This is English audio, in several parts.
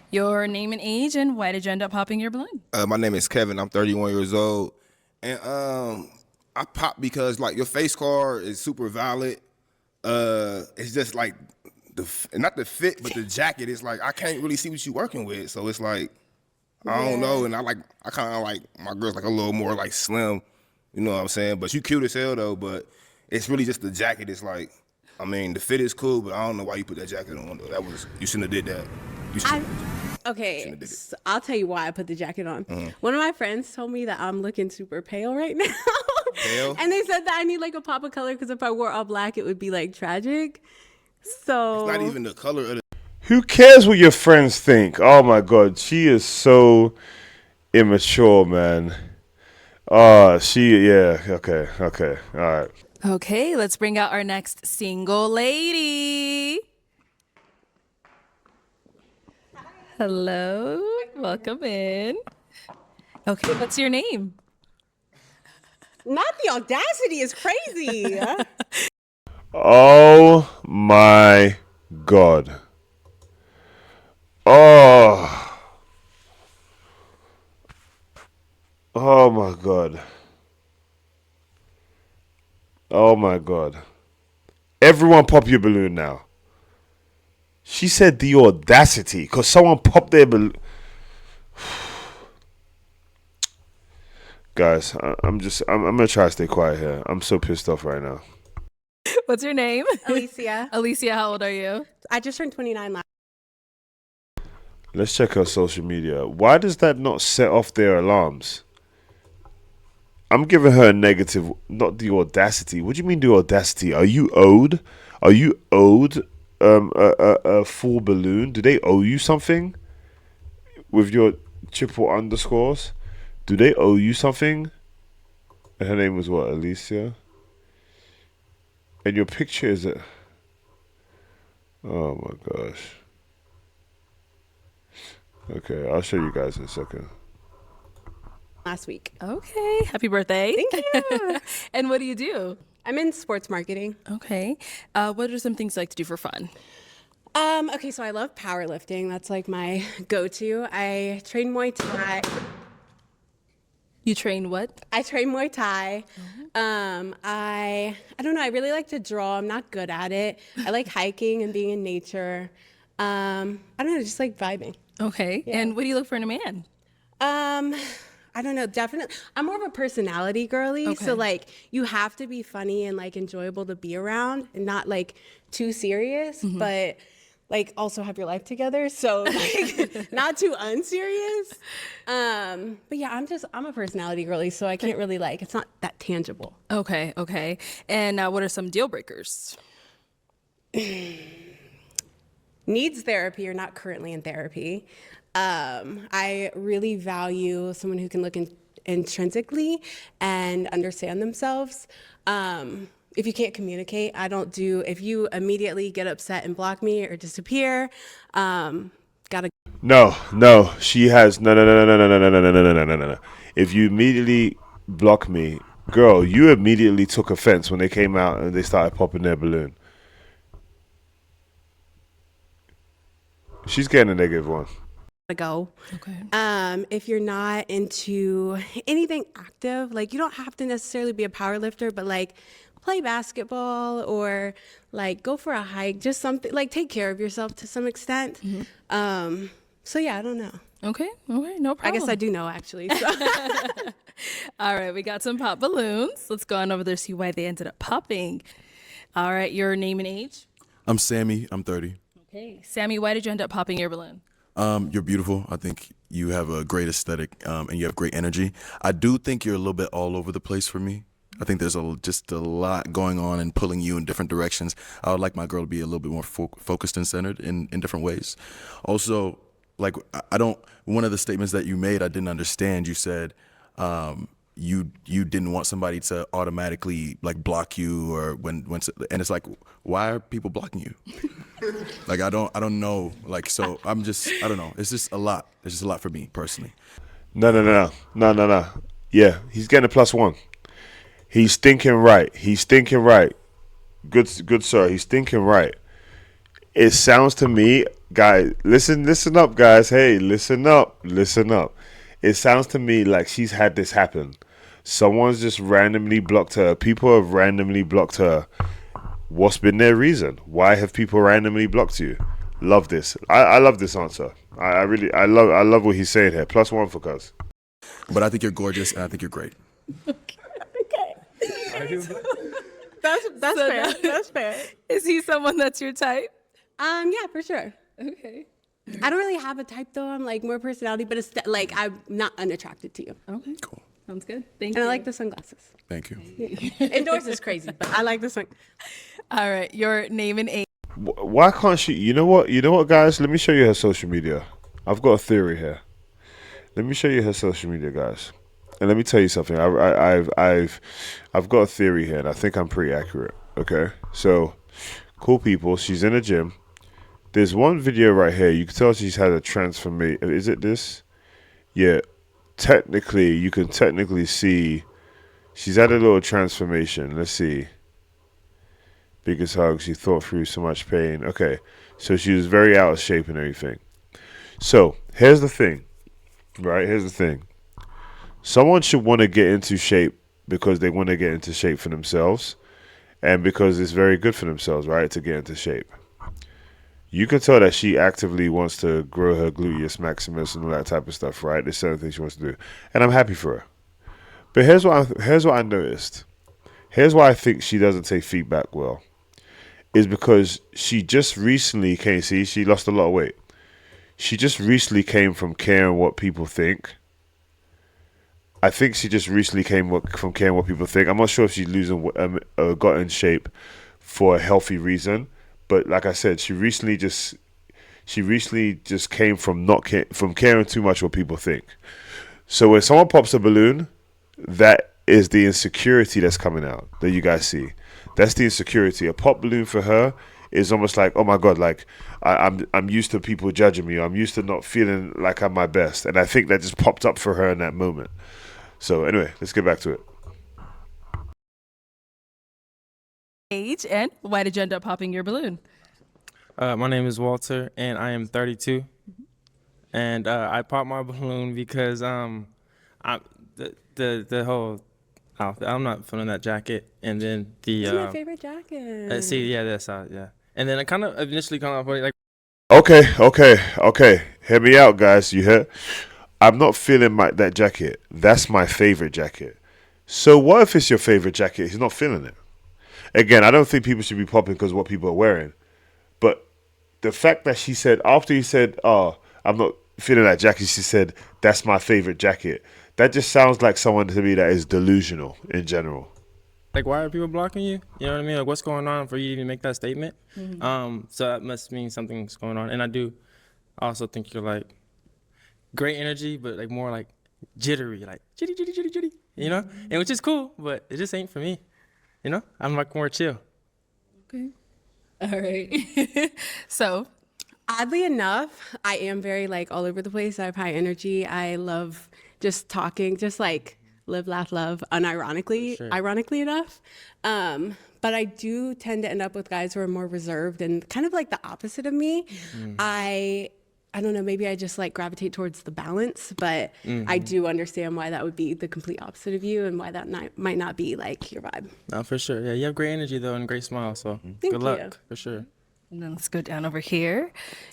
Your name and age, and why did you end up popping your balloon? My name is Kevin. I'm 31 years old, and I pop because like your face card is super valid. It's just like not the fit, but the jacket. It's like I can't really see what you working with, so it's like I don't know. And I kind of like my girl's like a little more like slim, you know what I'm saying? But you cute as hell though. But it's really just the jacket. It's like I mean the fit is cool, but I don't know why you put that jacket on though. You shouldn't have did that. You should. Okay, so I'll tell you why I put the jacket on. One of my friends told me that I'm looking super pale right now. Pale? And they said that I need like a pop of color because if I wore all black, it would be like tragic. So It's not even the color of the. Who cares what your friends think? Oh my god, she is so immature, man. Okay, all right. Okay, let's bring out our next single lady. Hello, welcome in. Okay, what's your name? not the audacity is crazy. Oh my god. Oh. Oh my god. Oh my god. Everyone pop your balloon now. She said the audacity because someone popped their balloon. Guys, I'm gonna try to stay quiet here. I'm so pissed off right now. What's your name? Alicia. Alicia, how old are you? I just turned 29 last. Let's check her social media. Why does that not set off their alarms? I'm giving her a negative, not the audacity. What do you mean the audacity? Are you owed? Are you owed a full balloon? Do they owe you something with your triple underscores? Do they owe you something? And her name was what, Alicia? And your picture is a... Oh my gosh. Okay, I'll show you guys in a second. Week. Okay, happy birthday. Thank you. And what do you do? I'm in sports marketing. Okay. What are some things you like to do for fun? Okay, so I love powerlifting. That's like my go-to. I train Muay Thai. You train what? I train Muay Thai. I don't know. I really like to draw. I'm not good at it. I like hiking and being in nature. I don't know, just like vibing. Okay. Yeah. And what do you look for in a man? I don't know, definitely. I'm more of a personality girly. Okay. So like you have to be funny and like enjoyable to be around and not like too serious, but like also have your life together. So like not too unserious. But yeah, I'm a personality girly, so I can't really like, it's not that tangible. Okay, okay. And what are some deal breakers? Needs therapy or not currently in therapy. I really value someone who can look intrinsically and understand themselves. If you can't communicate, if you immediately get upset and block me or disappear, gotta. No, she has no. If you immediately block me, girl, you immediately took offense when they came out and they started popping their balloon. She's getting a negative one. Go. Okay. If you're not into anything active, like you don't have to necessarily be a power lifter, but like play basketball or like go for a hike, just something like take care of yourself to some extent. So yeah, I don't know. Okay, no problem. I guess I do know actually. So. All right, we got some pop balloons. Let's go on over there see why they ended up popping. All right, your name and age? I'm Sammy. I'm 30. Okay. Sammy, why did you end up popping your balloon? You're beautiful. I think you have a great aesthetic, and you have great energy. I do think you're a little bit all over the place for me. I think there's just a lot going on and pulling you in different directions. I would like my girl to be a little bit more focused and centered in different ways. Also, like I don't. One of the statements that you made, I didn't understand. You said you didn't want somebody to automatically like block you or when and it's like, why are people blocking you? Like I don't know. Like so I don't know. It's just a lot. It's just a lot for me personally. No. Yeah, he's getting a +1. He's thinking right. Good sir. He's thinking right. It sounds to me, guys, listen up, guys. Hey, listen up. It sounds to me like she's had this happen. Someone's just randomly blocked her. People have randomly blocked her. What's been their reason? Why have people randomly blocked you? Love this. I love this answer. I love what he's saying here. +1 for Cuz. But I think you're gorgeous, and I think you're great. That's fair. That's fair. Is he someone that's your type? Yeah, for sure. Okay. I don't really have a type though. I'm like more personality, but it's like I'm not unattracted to you. Okay. Cool. Sounds good. Thank And you. I like the sunglasses. Thank you. Indoors is crazy, but I like the sun. All right. Your name and age. Why can't she? You know what, guys? Let me show you her social media. I've got a theory here. Let me show you her social media, guys. And let me tell you something. I've got a theory here, and I think I'm pretty accurate. Okay, so cool people. She's in a gym. There's one video right here. You can tell she's had a transformation. Is it this? Yeah. Technically, you can technically see she's had a little transformation. Let's see. Biggest hug. She thought through so much pain. Okay, so she was very out of shape and everything. So here's the thing. Right? Here's the thing. Someone should want to get into shape because they want to get into shape for themselves and because it's very good for themselves, right, to get into shape. You can tell that she actively wants to grow her gluteus maximus and all that type of stuff, right? There's certain things she wants to do. And I'm happy for her. But here's what I noticed. Here's why I think she doesn't take feedback well. Is because she just recently came, see, she lost a lot of weight. She just recently came from caring what people think. I think she just recently came from caring what people think. I'm not sure if she's got in shape for a healthy reason, but like I said, she recently just came from from caring too much what people think. So when someone pops a balloon, that is the insecurity that's coming out that you guys see. That's the insecurity. A pop balloon for her is almost like, oh my God, like I'm used to people judging me. I'm used to not feeling like I'm my best, and I think that just popped up for her in that moment. So anyway, let's get back to it. Age and why did you end up popping your balloon? My name is Walter, and I am 32. And I popped my balloon because the whole outfit. I'm not feeling that jacket, and then the. It's my favorite jacket. See, yeah, that's yeah. And then I kind of initially kind of like. Okay. Hear me out, guys. You hear? I'm not feeling that jacket. That's my favorite jacket. So what if it's your favorite jacket? He's not feeling it. Again, I don't think people should be popping because of what people are wearing. But the fact that she said, after he said, oh, I'm not feeling that jacket, she said, that's my favorite jacket. That just sounds like someone to me that is delusional in general. Like, why are people blocking you? You know what I mean? Like, what's going on for you to even make that statement? Mm-hmm. So that must mean something's going on. And I do also think you're, like, great energy, but, like, more, like, jittery. Like, jitty, you know? And which is cool, but it just ain't for me. You know? I'm, like, more chill. Okay. All right. So, oddly enough, I am very like all over the place. I have high energy. I love just talking, just like live, laugh, love, unironically, ironically enough. But I do tend to end up with guys who are more reserved and kind of like the opposite of me. I don't know, maybe I just like gravitate towards the balance, but I do understand why that would be the complete opposite of you and why that might not be like your vibe. No, for sure. Yeah, you have great energy though and a great smile, so Thank good luck, you. for sure. and then let's go down over here.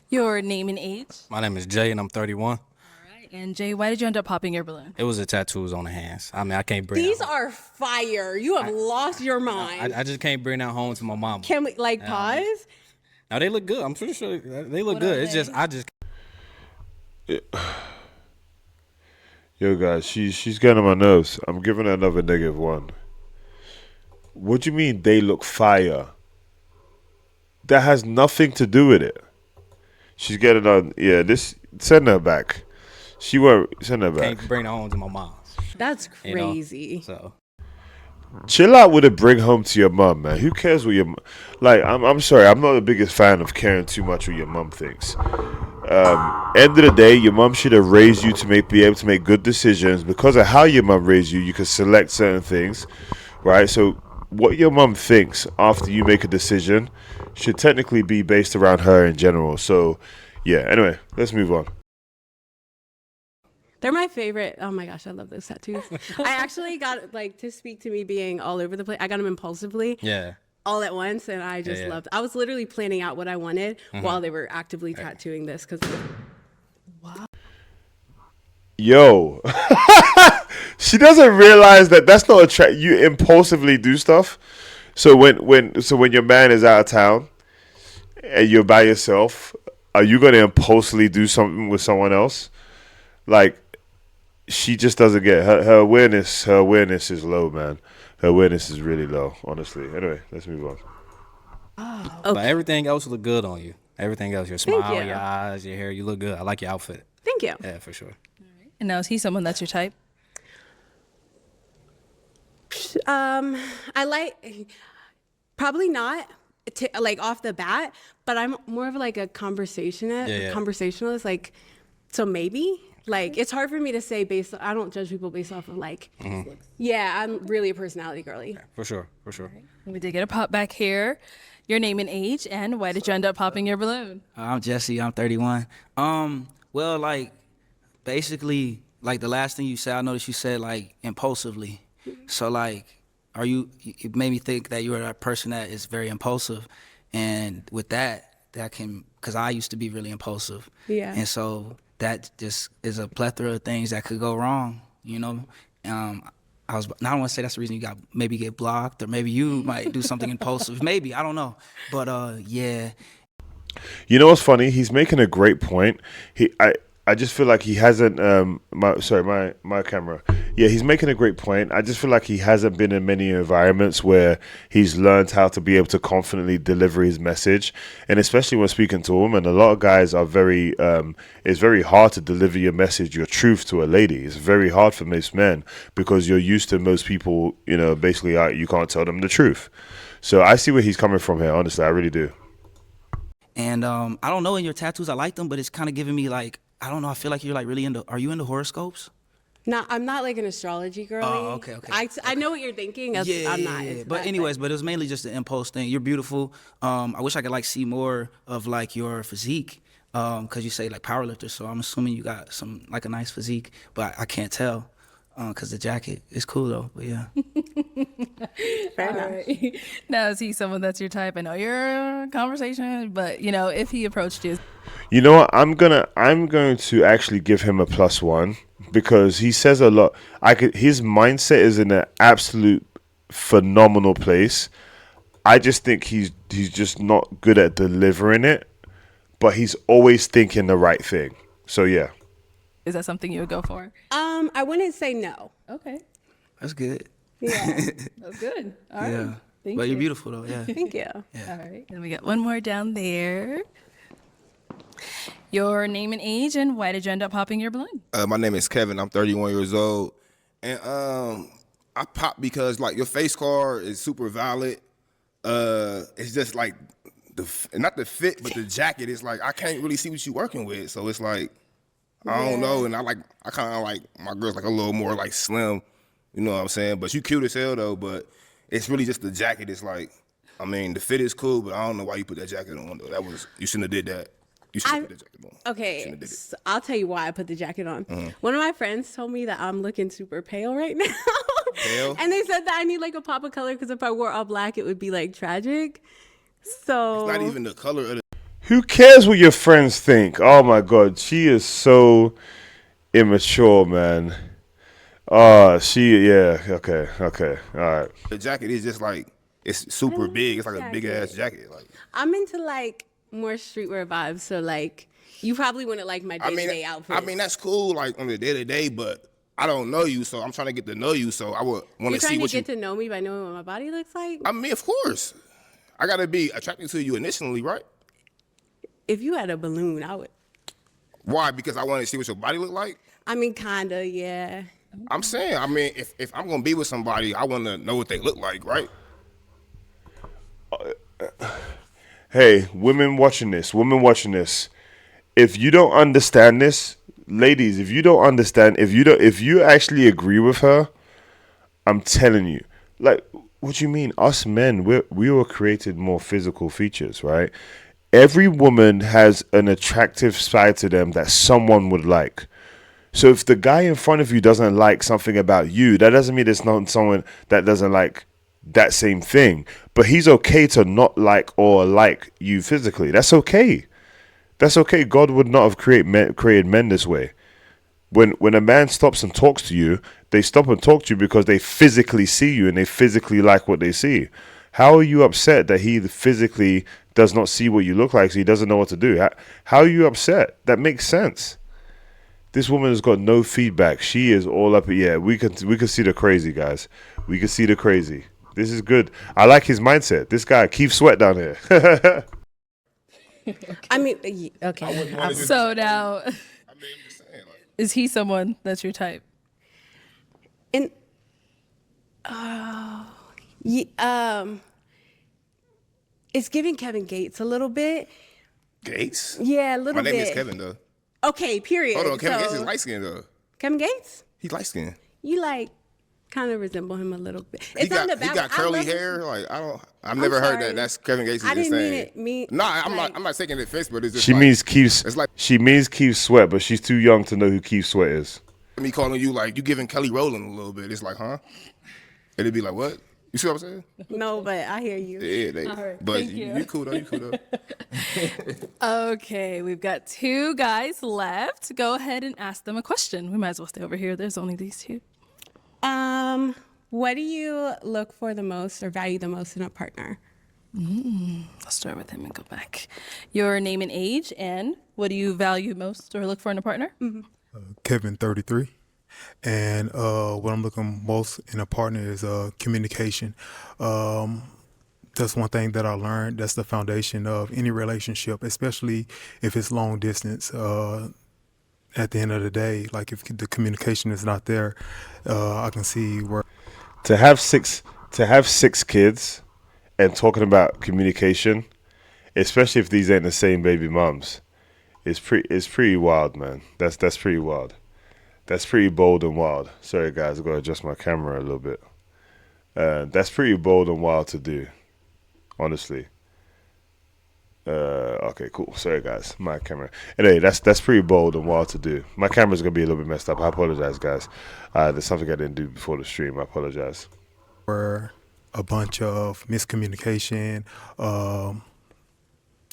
Your name and age. My name is Jay, and I'm 31. All right. And Jay, why did you end up popping your balloon? It was the tattoos on the hands. I mean, I can't bring These that are fire. You have lost your mind. I just can't bring that home to my mama. Can we like pause? Now they look good. I'm pretty sure they look good. It's just I just Yo, guys, she's getting on my nerves. I'm giving her another -1. What do you mean they look fire? That has nothing to do with it. She's getting on. Yeah, this. Send her back. She won't. Send her back. can't bring that home to my mom. That's You know? crazy. So Chill out with a bring home to your mom, man. Who cares what your like? I'm sorry. I'm not the biggest fan of caring too much what your mom thinks. End of the day, your mom should have raised you to be able to make good decisions. Because of how your mom raised you, you can select certain things, right? So what your mum thinks after you make a decision should technically be based around her in general. So, yeah. Anyway, let's move on. They're my favorite. Oh my gosh, I love those tattoos. I actually got like to speak to me being all over the place. I got them impulsively. Yeah. All at once, and I just loved. I was literally planning out what I wanted while they were actively tattooing this because. Yo, she doesn't realize that that's not a track. You impulsively do stuff. So when your man is out of town and you're by yourself, are you gonna impulsively do something with someone else? Like, she just doesn't get her awareness. Her awareness is low, man. Her awareness is really low, honestly. Anyway, let's move on. But everything else look good on you. Everything else, your smile, you. your eyes, your hair, you look good. I like your outfit. Thank you. Yeah, for sure. And now, is he someone that's your type? I like probably not like off the bat, but I'm more of like a conversationalist. Like, so maybe like it's hard for me to say based. I don't judge people based off of like. Yeah, I'm really a personality girly. For sure. For sure. We did get a pop back here. Your name and age, and why did you end up popping your balloon? I'm Jesse. I'm 31. Well, like, basically, like the last thing you said, I noticed you said like impulsively. So like, it made me think that you're a person that is very impulsive, and with that can, because I used to be really impulsive. Yeah. And so that just is a plethora of things that could go wrong. You know, I don't want to say that's the reason you maybe get blocked, or maybe you might do something impulsive. Maybe, I don't know. But yeah. You know what's funny? He's making a great point. I just feel like he hasn't. My camera. Yeah, he's making a great point. I just feel like he hasn't been in many environments where he's learned how to be able to confidently deliver his message, and especially when speaking to women, a lot of guys are very. It's very hard to deliver your message, your truth to a lady. It's very hard for most men because you're used to most people. You know, basically, you can't tell them the truth. So I see where he's coming from here. Honestly, I really do. And I don't know, in your tattoos, I like them, but it's kind of giving me like, I don't know, I feel like you're like really are you into horoscopes? No, I'm not like an astrology girly. Oh, okay. I know what you're thinking. I'm not into But that, anyways, but it was mainly just the impulse thing. You're beautiful. I wish I could like see more of like your physique, because you say like powerlifter, so I'm assuming you got some like a nice physique, but I can't tell. Because the jacket is cool though, but yeah. Fair enough. Right. Now, is he someone that's your type? I know you're a conversation, but you know, if he approached you. You know what? I'm going to actually give him a +1 because he says a lot. His mindset is in an absolute phenomenal place. I just think he's just not good at delivering it, but he's always thinking the right thing. So yeah. Is that something you would go for? I wouldn't say no. Okay. That's good. Yeah. That's good. All right. Yeah. Thank But you. you're beautiful though, yeah. Thank you. All right. And we got one more down there. Your name and age, and why did you end up popping your balloon? My name is Kevin. I'm 31 years old, and I pop because like your face card is super valid. It's just like not the fit, but the jacket. It's like I can't really see what you're working with, so it's like I don't know. And I kind of like my girl's like a little more like slim, you know what I'm saying? But you cute as hell though. But it's really just the jacket. It's like, I mean, the fit is cool, but I don't know why you put that jacket on though. You shouldn't have did that. You should have put that jacket on. Okay, so I'll tell you why I put the jacket on. One of my friends told me that I'm looking super pale right now. Pale? And they said that I need like a pop of color because if I wore all black, it would be like tragic. So It's not even the color of the. Who cares what your friends think? Oh my God, she is so immature, man. Okay, all right. The jacket is just like it's super big. It's like a big ass jacket. Like I'm into like more streetwear vibes. So like you probably wouldn't like my day-to-day outfit. I mean that's cool like on the day to day, but I don't know you, so I'm trying to get to know you. So I would want You're to see trying what to get to know me by knowing what my body looks like. I mean, of course, I gotta be attracted to you initially, right? If you had a balloon, I would. Why? Because I want to see what your body look like. I mean, kinda, yeah. I'm saying, I mean, if I'm gonna be with somebody, I want to know what they look like, right? Hey, women watching this. If you don't understand this, ladies, if you actually agree with her, I'm telling you, like What do you mean? Us men, we were created more physical features, right? Every woman has an attractive side to them that someone would like. So if the guy in front of you doesn't like something about you, that doesn't mean there's not someone that doesn't like that same thing. But he's okay to not like or like you physically. That's okay. That's okay. God would not have created men this way. When a man stops and talks to you, they stop and talk to you because they physically see you and they physically like what they see. How are you upset that he physically does not see what you look like, so he doesn't know what to do? How are you upset? That makes sense. This woman has got no feedback. She is all up. Yeah, we can see the crazy, guys. We can see the crazy. This is good. I like his mindset. This guy, Keith Sweat down here. I mean, okay. So now, is he someone that's your type? And it's giving Kevin Gates a little bit. Gates? Yeah, a little bit. My name is Kevin, though. Okay, period. Hold on, Kevin So- Gates is light skinned, though. Kevin Gates? He's light skinned. You like kind of resemble him a little bit. He got curly hair. Like I've never heard sorry. that. That's Kevin Gates. I didn't saying. mean it. No, I'm not taking offense, but it's just She like, means Keith. It's like She means Keith Sweat, but she's too young to know who Keith Sweat is. me calling you like you giving Kelly Rowland a little bit. It's like, huh? It'd be like, what? You see what I'm saying? No, but I hear you. Yeah, All right, but thank you. you cool though. You cool though. Okay, we've got 2 guys left. Go ahead and ask them a question. We might as well stay over here. There's only these 2. What do you look for the most or value the most in a partner? I'll start with him and go back. Your name and age, and what do you value most or look for in a partner? Kevin, 33. And what I'm looking most in a partner is communication. That's one thing that I learned. That's the foundation of any relationship, especially if it's long distance. At the end of the day, like if the communication is not there, I can see where. To have 6 kids and talking about communication, especially if these ain't the same baby moms, it's pretty wild, man. That's pretty wild. That's pretty bold and wild. Sorry, guys, I've got to adjust my camera a little bit. That's pretty bold and wild to do, honestly. Okay, cool. Sorry, guys, my camera. Anyway, that's pretty bold and wild to do. My camera's gonna be a little bit messed up. I apologize, guys. There's something I didn't do before the stream. I apologize. Where a bunch of miscommunication,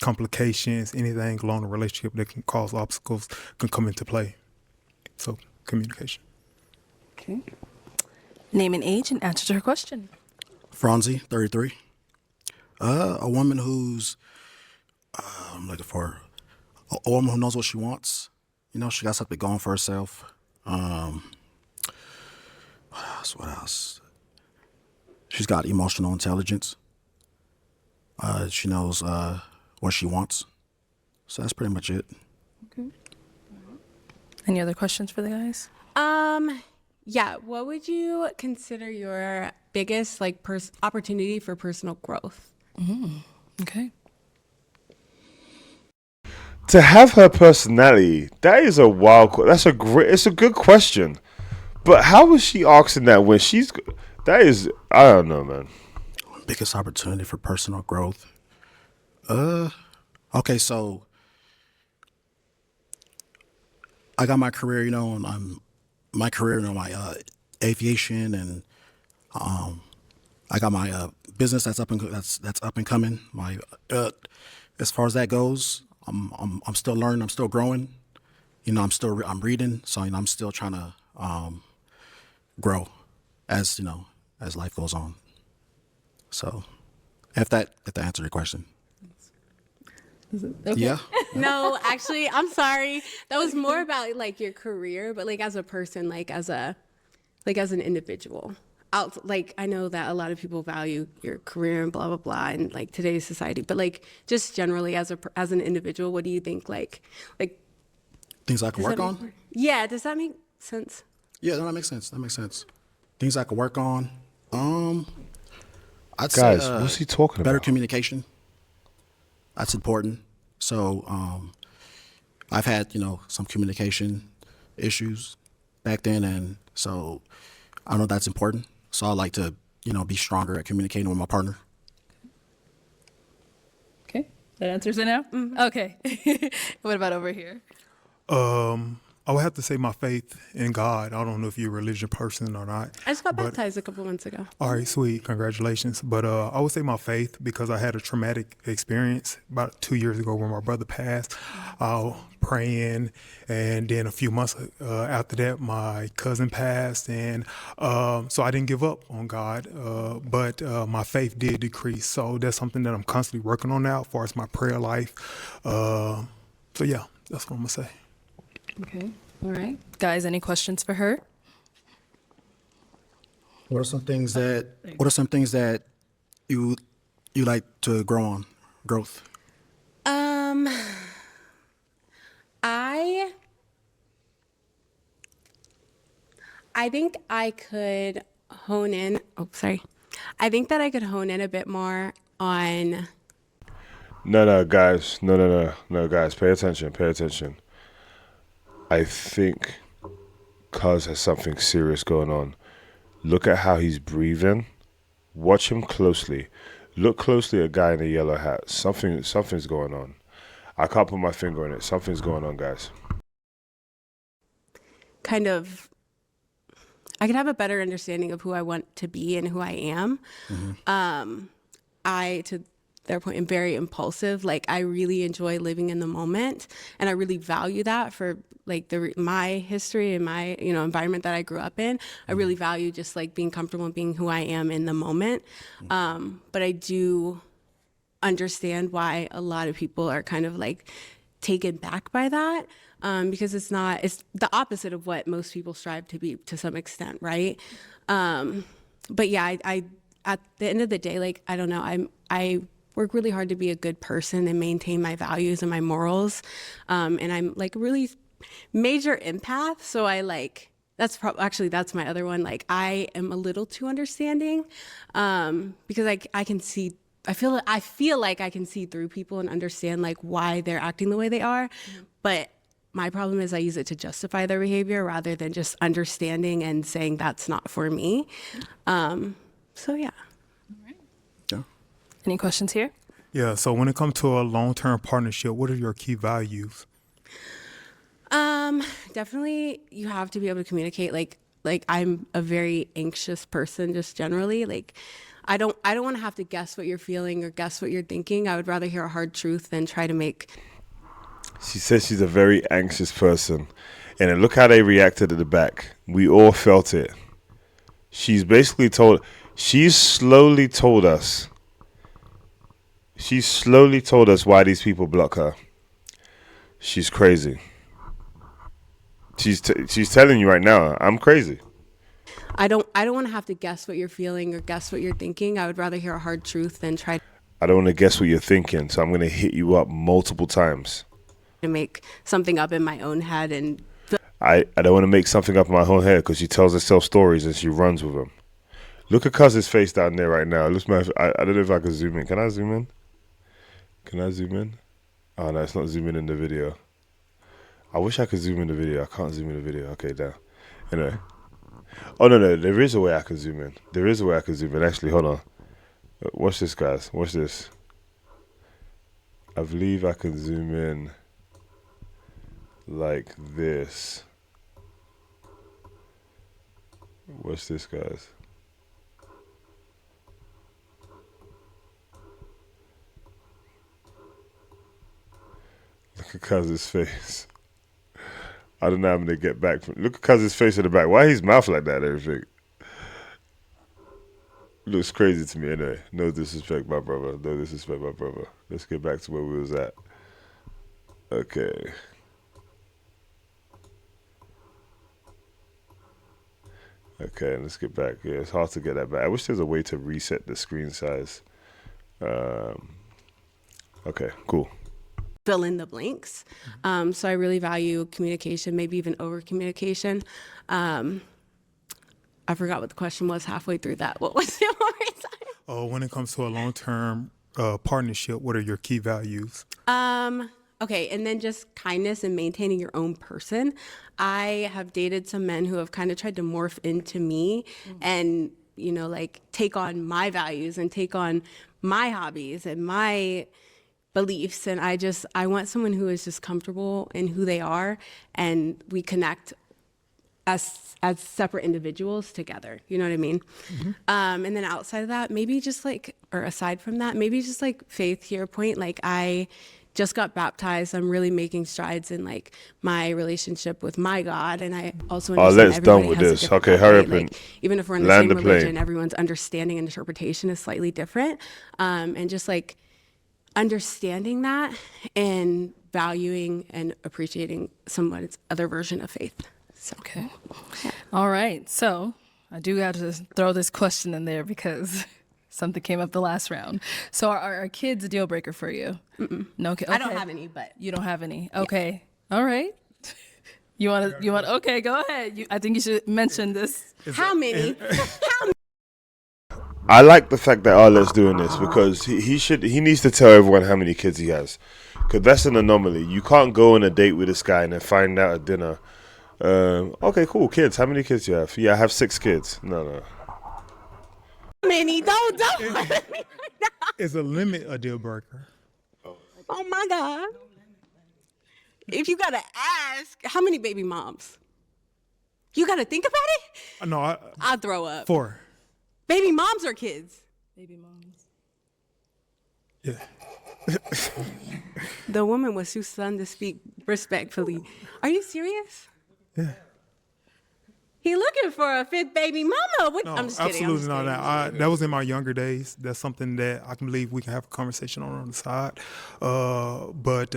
complications, anything along the relationship that can cause obstacles can come into play. So communication. Okay. Name and age and answer to her question. Franzi, 33. A woman who's, I'm looking for a woman who knows what she wants. You know, she got something going for herself. What else? She's got emotional intelligence. She knows what she wants. So that's pretty much it. Okay. Any other questions for the guys? Yeah. What would you consider your biggest opportunity for personal growth? Okay. To have her personality, that is a wild. It's a good question, but how is she asking that when she's? That is, I don't know, man. Biggest opportunity for personal growth. Okay, so I got my career, you know, and my aviation, and I got my business that's up and coming. My as far as that goes, I'm still learning, I'm still growing. You know, I'm reading, so you know, I'm still trying to grow as you know as life goes on. So, if that answered your question. Okay. Yeah. No, actually, I'm sorry. That was more about like your career, but like as a person, like as an individual. I know that a lot of people value your career and blah blah blah in like today's society, but like just generally as an individual, what do you think like Things I can work on? Yeah, does that make sense? Yeah, that makes sense. That makes sense. Things I can work on. I'd Guys, say what's he talking better about? communication. That's important. So I've had, you know, some communication issues back then, and so I know that's important. So I like to be stronger at communicating with my partner. Okay, that answers it now. Okay, what about over here? I would have to say my faith in God. I don't know if you're a religious person or not. I just got but- baptized a couple months ago. All right, sweet. Congratulations. But I would say my faith because I had a traumatic experience about 2 years ago when my brother passed. Praying, and then a few months after that, my cousin passed, and so I didn't give up on God, but my faith did decrease. So that's something that I'm constantly working on now as far as my prayer life. So yeah, that's what I'm gonna say. Okay, all right. Guys, any questions for her? What are some things that you like to growth? I think I could hone in. Oh, sorry. I think that I could hone in a bit more on. No, guys. No, guys. Pay attention. I think Cuz has something serious going on. Look at how he's breathing. Watch him closely. Look closely at a guy in a yellow hat. Something's going on. I can't put my finger on it. Something's going on, guys. Kind of, I could have a better understanding of who I want to be and who I am. I, to their point, am very impulsive. Like, I really enjoy living in the moment, and I really value that for like my history and my environment that I grew up in. I really value just like being comfortable and being who I am in the moment. But I do understand why a lot of people are kind of like taken back by that. Because it's the opposite of what most people strive to be to some extent, right? But yeah, I at the end of the day, like, I don't know, I work really hard to be a good person and maintain my values and my morals. And I'm like a really major empath. So I like, that's my other one. Like, I am a little too understanding, because I can see, I feel like I can see through people and understand like why they're acting the way they are. But my problem is I use it to justify their behavior rather than just understanding and saying that's not for me. So yeah. Yeah. Any questions here? Yeah. So when it comes to a long-term partnership, what are your key values? Definitely you have to be able to communicate. Like I'm a very anxious person just generally. Like I don't want to have to guess what you're feeling or guess what you're thinking. I would rather hear a hard truth than try to make. She says she's a very anxious person. And then look how they reacted at the back. We all felt it. She's slowly told us why these people block her. She's crazy. She's telling you right now, I'm crazy. I don't want to have to guess what you're feeling or guess what you're thinking. I would rather hear a hard truth than try I don't want to guess what you're thinking, so I'm going to hit you up multiple times. to make something up in my own head. And I don't want to make something up in my own head because she tells herself stories and she runs with them. Look at Cuz's face down there right now. I don't know if I can zoom in. Can I zoom in? Oh, no, it's not zooming in the video. I wish I could zoom in the video. I can't zoom in the video. Okay, down. Anyway. Oh, no. There is a way I can zoom in. Actually, hold on. Watch this, guys. Watch this. I believe I can zoom in like this. Watch this, guys. Look at Cuz's face. I don't know how I'm gonna get back from. Look at Cuz's face in the back. Why his mouth like that? And everything looks crazy to me. Anyway, no disrespect, my brother. Let's get back to where we was at. Okay. Okay, let's get back. Yeah, it's hard to get that back. I wish there's a way to reset the screen size. Okay, cool. fill in the blanks. So I really value communication, maybe even over communication. I forgot what the question was halfway through that. What was it one more time? When it comes to a long-term partnership, what are your key values? Okay, and then just kindness and maintaining your own person. I have dated some men who have kind of tried to morph into me, and like take on my values and take on my hobbies and my beliefs. And I want someone who is just comfortable in who they are, and we connect as separate individuals together. You know what I mean? Mm-hmm. And then outside of that, aside from that, maybe just like faith, to your point. Like, I just got baptized. I'm really making strides in like my relationship with my God, and I also understand let's done everybody with has a this. different Okay, God, hurry right? up and Like, even if we're in the land same the religion, plane. everyone's understanding and interpretation is slightly different. And just like understanding that and valuing and appreciating someone's other version of faith. So. Okay. All right. So I do have to throw this question in there because something came up the last round. So are kids a deal breaker for you? No. Okay. I don't have any, but You don't have any. Okay. All right. You want? Okay. Go ahead. I think you should mention this. how many? I like the fact that Arlet's doing this because he needs to tell everyone how many kids he has, because that's an anomaly. You can't go on a date with this guy and then find out at dinner. Okay, cool. Kids. How many kids do you have? Yeah, I have 6 kids. No. How many? Don't. Is a limit a deal breaker? Oh my God. If you gotta ask, how many baby moms? You gotta think about it? No, I'll throw up. 4. Baby moms or kids? Baby moms. Yeah. The woman was too stunned to speak respectfully. Are you serious? Yeah. He looking for a 5th baby mama. What? No, I'm just kidding. absolutely not. That was in my younger days. That's something that I can believe we can have a conversation on the side. But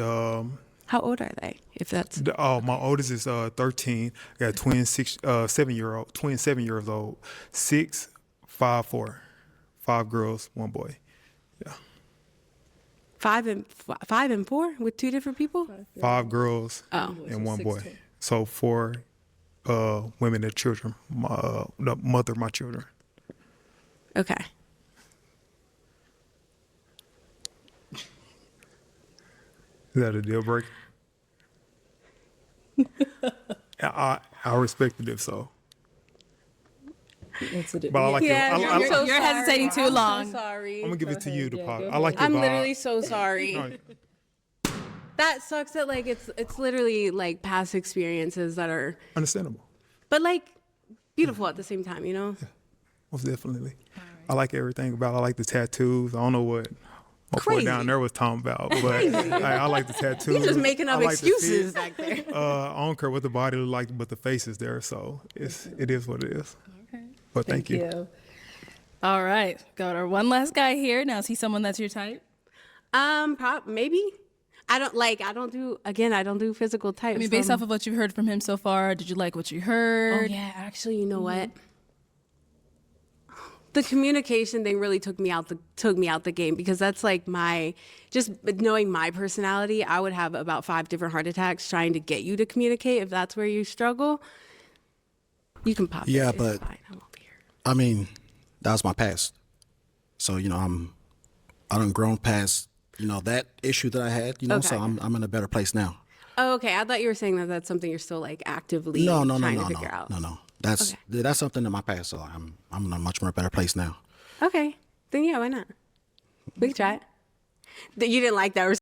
How old are they? If that's my oldest is 13. I got twin 7 years old. 6, 5, 4, 5 girls, 1 boy. Yeah. 5 and 4 with 2 different people. 5 girls and 1 boy. So 4 women and children. The mother of my children. Okay. Is that a deal breaker? I respected it so. But I like it. You're hesitating too long. I'm so sorry. I'm gonna give it to you, the pop. I like your I'm vibe. literally so sorry. No, That sucks that like it's literally like past experiences that are, understandable. but like beautiful at the same time, you know? Most definitely. I like everything about it. I like the tattoos. I don't know what my boy Crazy. down there was talking about, but I like the tattoos. You're just making up I like the excuses fit. back there. I don't care what the body look like, but the face is there, so it is what it is. Okay. But thank you. All right. Got our one last guy here. Now, is he someone that's your type? Maybe. I don't do physical types. I mean, based off of what you've heard from him so far, did you like what you heard? Oh yeah, actually, you know what? The communication thing really took me out the game, because that's like just knowing my personality, I would have about 5 different heart attacks trying to get you to communicate. If that's where you struggle, you can pop. Yeah, it. but It's fine. I'm over here. I mean, that was my past. So, I done grown past, that issue that I had, so Okay. I'm in a better place now. Oh, okay. I thought you were saying that that's something you're still like actively No, trying to figure out. No. That's something in my past, so I'm in a much more better place now. Okay. Then yeah, why not? We can try it. You didn't like that.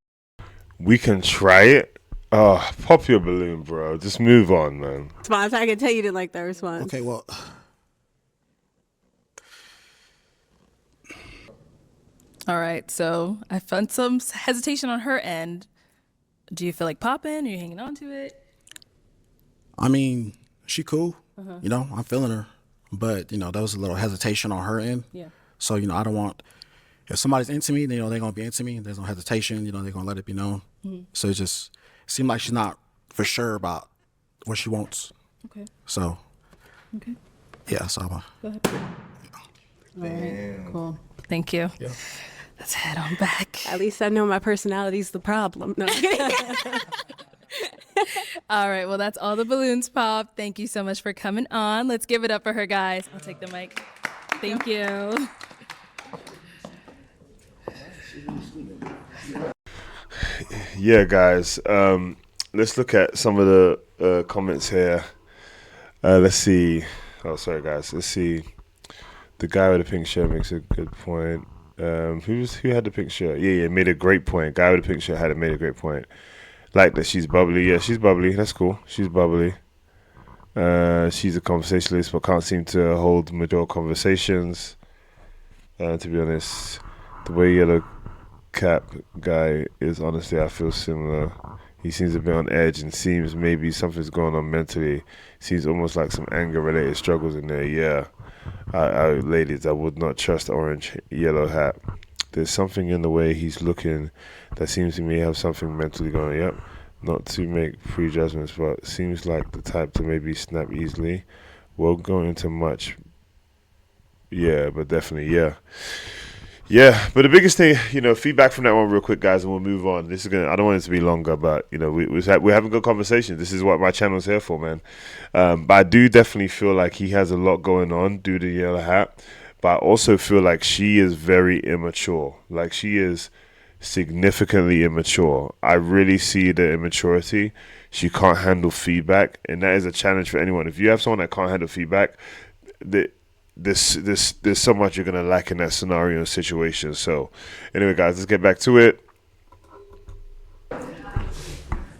We can try it. Oh, pop your balloon, bro. Just move on, man. Response. I can tell you didn't like that response. Okay, well, All right. So I found some hesitation on her end. Do you feel like popping? Are you hanging on to it? I mean, she cool. Uh-huh. I'm feeling her. But, there was a little hesitation on her end. Yeah. So, I don't want, if somebody's into me, they're going to be into me. There's no hesitation, they're going to let it be known. Mm-hmm. So it just seemed like she's not for sure about what she wants. Okay. So, Okay. yeah, so Go ahead. All right. Cool. Thank you. Yeah. Let's head on back. At least I know my personality's the problem. No, I'm kidding. All right. Well, that's all the balloons pop. Thank you so much for coming on. Let's give it up for her, guys. I'll take the mic. Thank you. Yeah, guys. Let's look at some of the comments here. Let's see. Oh, sorry, guys. Let's see. The guy with the pink shirt makes a good point. Who had the pink shirt? Yeah, made a great point. Guy with the pink shirt made a great point. Like that she's bubbly. Yeah, she's bubbly. That's cool. She's bubbly. She's a conversationalist, but can't seem to hold mature conversations. To be honest, the way Yellow Cap guy is, honestly, I feel similar. He seems a bit on edge and seems maybe something's going on mentally. Seems almost like some anger-related struggles in there. Yeah, ladies, I would not trust Orange Yellow Hat. There's something in the way he's looking that seems to me have something mentally going on. Yep. Not to make prejudgments, but seems like the type to maybe snap easily. Won't go into much. Yeah, but definitely, yeah. Yeah, but the biggest thing, feedback from that one real quick, guys, and we'll move on. This is I don't want it to be longer, but, we're having good conversations. This is what my channel's here for, man. But I do definitely feel like he has a lot going on due to Yellow Hat, but I also feel like she is very immature. Like, she is significantly immature. I really see the immaturity. She can't handle feedback, and that is a challenge for anyone. If you have someone that can't handle feedback, there's so much you're gonna lack in that scenario and situation. So anyway, guys, let's get back to it.